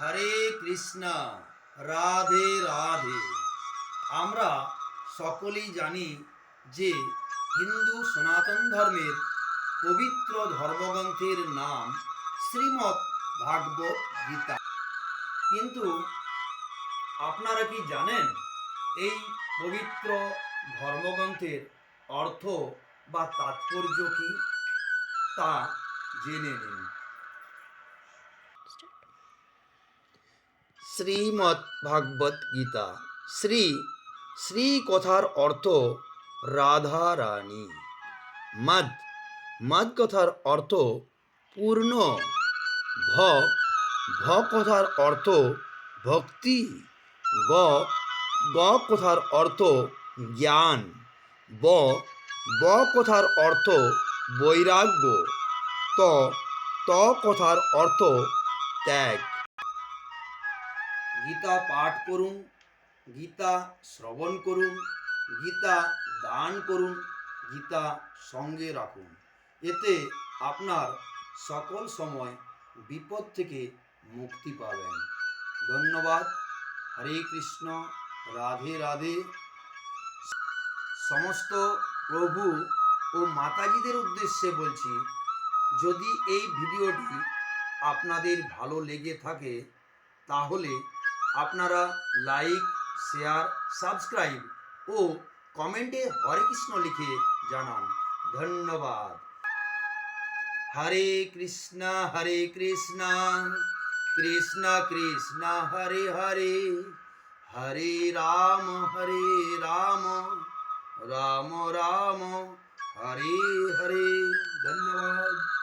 হরে কৃষ্ণ, রাধে রাধে। আমরা সকলেই জানি যে হিন্দু সনাতন ধর্মের পবিত্র ধর্মগ্রন্থের নাম শ্রীমদ্ ভাগবত গীতা। কিন্তু আপনারা কি জানেন এই পবিত্র ধর্মগ্রন্থের অর্থ বা তাৎপর্য কি? তা জেনে নিন। শ্রীমদ্ ভাগবত গীতা। শ্রী শ্রী কথার অর্থ রাধা রানী। মদ মদ কথার অর্থ পূর্ণ। ভ ভ কথার অর্থ ভক্তি। গ গ কথার অর্থ জ্ঞান। ব ব কথার অর্থ বৈরাগ্য। ত ত কথার অর্থ ত্যাগ। গীতা পাঠ করুন, গীতা শ্রবণ করুন, গীতা দান করুন, গীতা সঙ্গে রাখুন। এতে আপনার সকল সময় বিপদ থেকে মুক্তি পাবেন। ধন্যবাদ। হরে কৃষ্ণ, রাধে রাধে। সমস্ত প্রভু ও মাতাজিদের উদ্দেশ্যে বলছি, যদি এই ভিডিওটি আপনাদের ভালো লেগে থাকে তাহলে আপনারা লাইক, শেয়ার, সাবস্ক্রাইব ও কমেন্টে হরে কৃষ্ণ লিখে জানান। ধন্যবাদ। হরে কৃষ্ণ কৃষ্ণ কৃষ্ণ হরে হরে, হরে রাম রাম রাম হরে হরে। ধন্যবাদ।